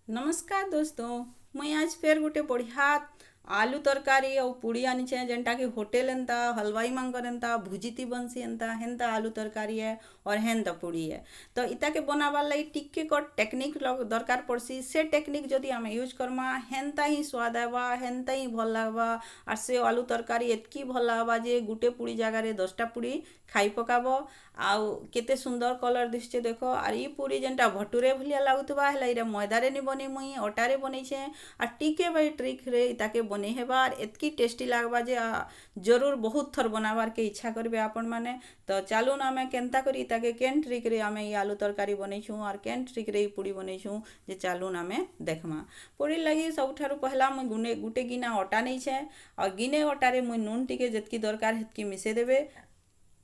नमस्कार दोस्तों। मुई आज फेर गोटे बढ़िया आलू तरकारी और पूड़ी आनीचे जेनटा कि होटेल एंता हलवाई मांगर एंता भुजिती बंसी एंता हेंता आलू तरकारी है और हेंता पूड़ी है। तो इता के बनाबार लगी टिक्के को टेक्निक दरकार पड़सी। से टेक्निक जदि आम यूज करमा हेंता ही स्वाद आवा, हेंता ही भल लगवा। और से आलू तरकारी एतकी भल लगवा जे गुटे पूड़ी जगार 10टा पूड़ी खाई पकाब। आउ केते सुंदर कलर दिशे देख। और ई पूरी जेनटा भटुरे भलिया लगुवा है मैदारे नहीं बनी मुई अटारे बनईछे। आ टिके बाई ट्रिक रे इताके बने हेबार एतकी टेस्टी लागबा जे जरूर बहुत थर बनाबार के इच्छा करबे आपण माने। तो चालू ना आमे केनता करी इताके केन ट्रिक रे आमे ई आलू तरकारी बनईछु और केन ट्रिक रे ई पूड़ी बनईछु जे चालू ना आमे देखमा। पूड़ी लगी सबठारु पहला मुई गुटे गिना अटा नईछे और गिने अटारे मुई नून टिके जेतकी दरकार हेतकी मिसे देबे।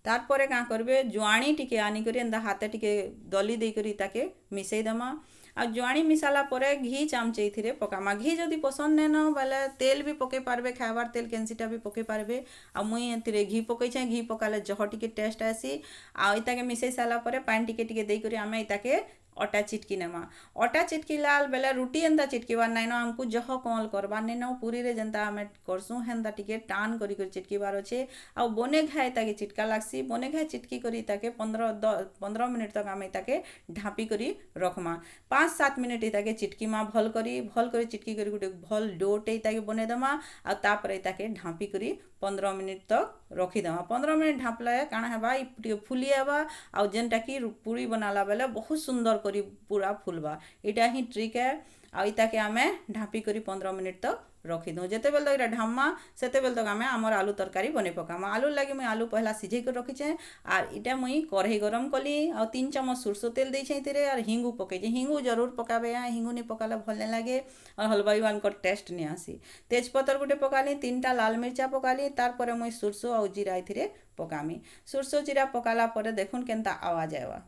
तारपरे का करबे जुआणी टिके आनिकरी एंदा हाथे टिके दली देकरी ताके मिसई दमा। आ जुआणी मिसाला परे घी चामचे इथिरे पकामा। घी जदि पसंद नेन बोले तेल भी पके पारबे, खाइबार तेल केनसीटा भी पके पारबे। आ मुई एथिरे घी पकईछे। घी पकाले जह टिके टेस्ट आसी। आ इताके मिसई साला परे पानी टिके टिके देकरी आमे इताके अटा चिटकी नेमा। अटा चिटकी लाल बेले रुटी एंता चिटकीबार नाइन आमको जह कल करबार नाइन पूरी रे जेंता आमे करसु हेंता टिके टान करी चिटकीबार अच्छे। आ बने घाए ताके चिटका लागसी। बने घाए चिटकी करी ताके 15 मिनट तक आमे ताके ढापी करी रखमा। 5-7 मिनट इताके चिटकीमा भल करी चिटकी करी गोटे भल डोटे इताके बने दमा। आ तापर इताके ढापी करी 15 मिनट तक रखीदमा। 15 मिनट ढापला काଣା हेबा ई फुली आवा। आ जेनटा कि पूरी बनाला बेले बहुत सुंदर करी पूरा फुलबा। इटा ही ट्रिक है। आ इताके आमे ढापी करी 15 मिनट तक रखी दूँ। जेते बेल तक इटा ढामा सेते बेल तक आमे आमर आलू तरकारी बने पकामा। आलू लगे मुई आलू पहला सिझे कर रखीचे। और इटा मुई कढ़ई गरम कली और 3 चम्मच सरसों तेल देछे इतिरे और हिंगू पकेजे। हिंगू जरूर पकाबे। हिंगू नहीं पकाले भल नहीं लगे और हलवाई वानकर टेस्ट नहीं आसी। तेजपतर गोटे पकाली, 3टा लाल मिर्चा पकाली। तारपरे मुई सरसों और जीरा इथिरे पकामी। सरसों जीरा पकाला परे देखुन केनता आवाज आवा।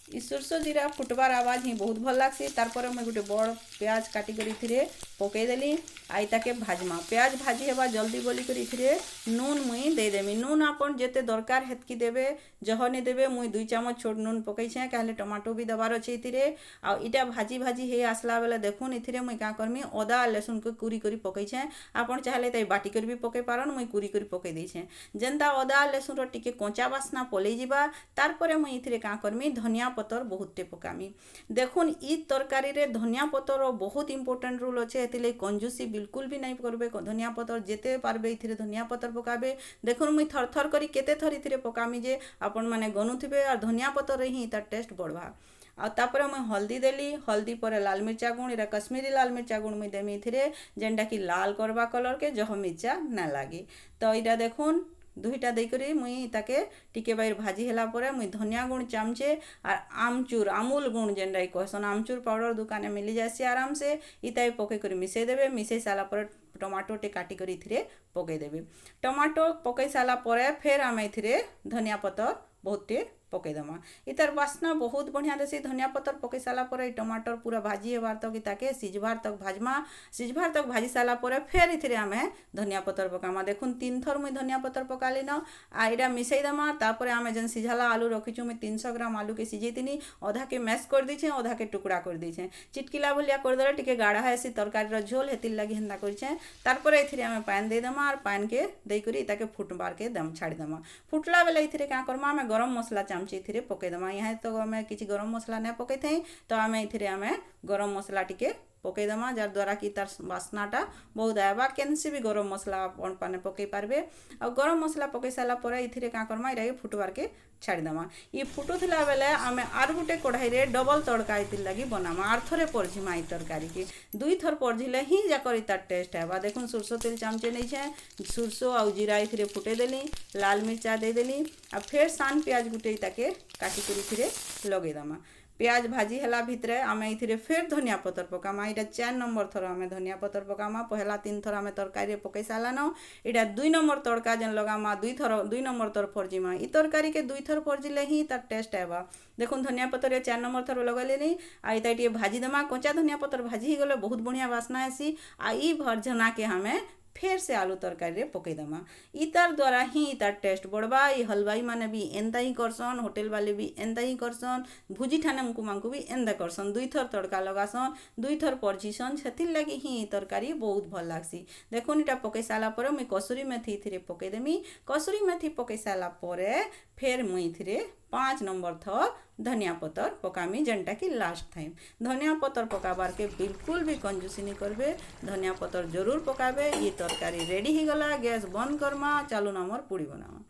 ई सरसों जीरा फुटबार आवाज ही बहुत भल लागसी। तारपरे मुई गोटे बड़ प्याज काटी करी इथिरे पकई देली। आई ताके भाजमा। प्याज भाजी हेबा जल्दी बोली करी इथिरे नून मुई दे देमी। नून आपन जेते दरकार हेतकी देबे, जह नहीं देबे। मुई 2 चामच छोट नून पकईछे काले टमाटो भी दबार अच्छे इथिरे। आ इटा भाजी भाजी हे आसला बेले देखुन इथिरे मुई का करमी अदा लहसुन को कुरी करी पकईछे। आपन चाहले ताई बाटी करी भी पकई पारन, मुई कुरी करी पकई देछे। जेंता अदा लहसुन रो टिके कंचा बासना पलई जिबा तारपरे मुई इथिरे का करमी धनिया पतर बहुतटे पकामी। देखुन ई तरकारी रे धनिया पतर बहुत इंपोर्टेंट रोल अच्छे। एथिले कंजूसी बिल्कुल भी नहीं करबे। धनिया पतर जेते पारबे इथिरे धनिया पतर पकाबे। देखुन मुई थर थर करी केते थर इथिरे पकामी जे आपण माने गनुथिबे और धनिया पतर ही तार टेस्ट बढ़वा। आ तापरे मुई हल्दी देली। हल्दी पर लाल मिर्चा गुण, इरा कश्मीरी लाल मिर्चा गुण मुई देमी इथिरे जेनटा कि लाल करबा कलर के जह मिर्चा ना लागी। तो इरा देखुन 2टा देकरी मुई ताके टिके बाइर भाजी हेला परे मुई धनिया गुण चामचे और आमचूर अमूल गुण जेनटा कहसन आमचूर पाउडर दुकाने मिली जासी आराम से इताई पके करी मिसई देबे। मिसई साला पर टमाटो टे काटी करी इथिरे पकई देबे। टमाटो पकई साला परे फेर आमे इथिरे धनिया पतर बहुतटे पकई दमा। इतार बास्ना बहुत बढ़िया देसी। धनिया पतर पकई साला परे टमाटर पूरा भाजी हेबार तक इताके सिझबार तक भाजमा। सिझबार तक भाजी साला परे फेर इथिरे आमे धनिया पतर पकामा। देखुन 3 थर मुई धनिया पतर पकाली न। आ इटा मिसई दमा। तापरे आमे जेन सिझाला आलू रखीछु मुई 300 ग्राम आलू के सिझेइतिनी। अधा के मैश कर दीछे, अधा के टुकड़ा कर दीछे। चिटकिला भलिया कर देले टिके गाढ़ा हेसी तरकारी रो झोल हेतिल लगी हेंदा करछे। तारपरे इथिरे आमे पानी दे दमा और पानी के देई करी इताके फुटबार के दम छाड़ी दमा। फुटला बेले इथिरे का करमा आमे गरम मसला चामचे इथिरे पकई दमा। यहाँ तो आमे किछि गरम मसला नहीं पकई थई। तो आमे इथिरे आमे गरम मसला टिके पकई दमा जार द्वारा कि तार बास्नाटा बहुत आएबा। केनसी भी गरम मसला आपण पाने पकई पारबे। और गरम मसला पकई साला परे इथिरे का करमा इरा के फुटबार के छाड़ी दमा। ई फुटुथिला बेले आमे आर गुटे कढ़ाई रे डबल तड़का इतिल लगी बनामा। आर थरे परझिमा ई तरकारी के 2 थर परझिले ही जाकर तार टेस्ट आएबा। देखुन सरसों तेल चामचे नहीं छे। सरसों और जीरा इथिरे फुटे देली, लाल मिर्चा दे देली और फेर सान प्याज गुटे ताके काटी करी इथिरे लगे दमा। प्याज भाजी हेला भितरे आमे इथिरे फेर धनिया पतर पकामा। इटा 4 नंबर थर आमे धनिया पतर पकामा। पहला 3 थर आमे तरकारी पकई साला न। इटा 2 नंबर तड़का जेन लगामा 2 नंबर तर परजिमा। ई तरकारी के 2 थर परजिले ही तार टेस्ट आएबा। देखुन धनिया पतर 4 नंबर थर लगले नहीं। आ इता भाजी दमा। कच्चा धनिया पतर भाजी ही गले बहुत बढ़िया बास्ना आसी। आ ई भरझना के हमें फेर से आलू तरकारी रे पकई दमा। इतार द्वारा ही इतार टेस्ट बढ़वा। ये हलवाई माने भी एंदा ही करसन, होटल वाले भी एंदा ही करसन, भुजी ठाने मांकु भी एंदा करसन। दुई थर तड़का लगासन, दुई थर परजीसन, सेथिर लगी ही तरकारी बहुत भल लागसी। देखुन इटा पकई साला परे मुई कसुरी मेथी इथिरे पकई देमी। कसुरी मेथी पकई साला परे फेर मुई इथिरे 5 नंबर थर धनिया पतर पकामी, जेनटा कि लास्ट थाई। धनिया पतर पकाबार के बिल्कुल भी कंजूसी नहीं करबे, धनिया पतर जरूर पकाबे। ये तरकारी रेडी ही गला, गैस बंद करमा, चालू नमर पूरी बनावा।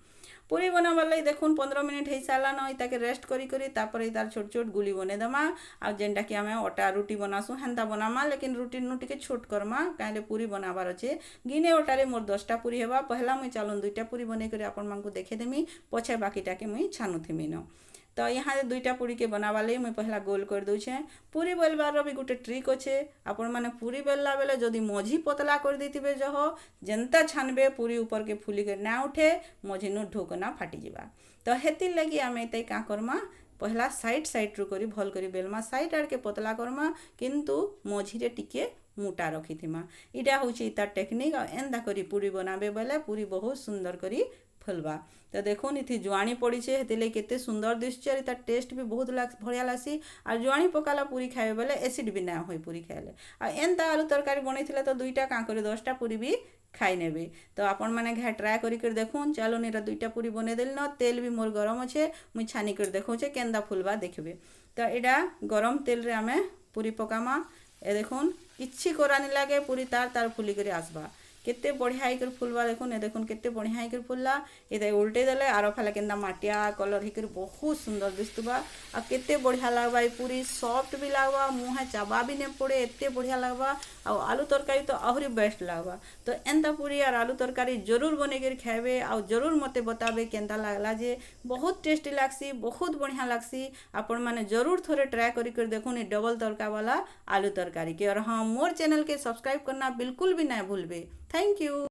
पूरी बनाबार लगी देखुन 15 मिनिट हो सारा न, इताके रेस्ट करी करी तापर तार छोट छोट गुली बने दमा। आ जेनटा कि आमे अटा रुटी बनासु हेन्ता बनामा, लेकिन रुटी नु टिके छोट करमा काहे पूरी बनाबार अच्छे। गिने अटारे मोर 10टा पूरी हेबा। पहला मुई चालुन 2टा पूरी बनै करी आपण मानकु देखे देमी, पछे बाकीटाके मुई छानुथिमी न। तो यहाँ 2टा पूरी के बनावा लगी मुई पहला गोल कर दूचे। पूरी बेलबार भी गोटे ट्रिक अच्छे, आपण माने पूरी बेलला बेले जदि मझी पतला कर देथिबे जह जेनता छानबे पूरी ऊपर के फुली के ना उठे, मझी नु ढोकना फाटी जिबा। तो हेतिर लगी आमे एते का करमा, पहला साइड साइड रु करी भल करी बेलमा, साइड आड़ के पतला करमा, किंतु मझी रे टिके मोटा रखिथिमा। इटा होची इता टेक्निक। आ एंदा करी पूरी बनाबे बेले पूरी बहुत सुंदर करी फुलबा। तो देखुन इथि जुआणी पड़ी है, हेतिले केते सुंदर दिशुचे, और इता टेस्ट भी बहुत बढ़िया लागसी। और जुआणी पकाला पूरी खाए बेले एसिड भी ना होई पूरी खाइले। आ एंता आलू तरकारी बनैथिले तो 2टा का करे 10टा पूरी भी खाई नेबे। तो आपण माने घा ट्राए करी कर देखुन। चलो निरा 2टा पूरी बने देल न, तेल भी मोर गरम अच्छे, मुई छानी कर देखौचे केंदा फुलबा देखबे। तो एडा गरम तेल रे आमे पूरी पकामा। ए देखुन किछि करानी लागे, पूरी तार तार फुली कर आसबा, केते बढ़िया हिकर फुलबा। देखुन ए देखुन केते बढ़िया हिकर फुलला। ये उल्टे देले आरो फाले केंदा माटिया कलर हिकर बहुत सुंदर दिसतबा। आ केते बढ़िया लागबा, ये पूरी सॉफ्ट भी लागबा, मुहे चाबा भी ने पड़े, एते बढ़िया लागबा। आ आलू तरकारी तो आहरी बेस्ट लागबा। तो एंता पूरी और आलू तरकारी जरूर बने कर खाइबे, आ जरूर मते बताबे केंदा लागला। जे बहुत टेस्टी लागसी, बहुत बढ़िया लागसी। आपण माने जरूर थोड़े ट्राए करी कर देखुन ये डबल तड़का वाला आलू तरकारी के। और हाँ, मोर चैनल के सब्सक्राइब करना बिल्कुल भी ना भूलबे। Thank you.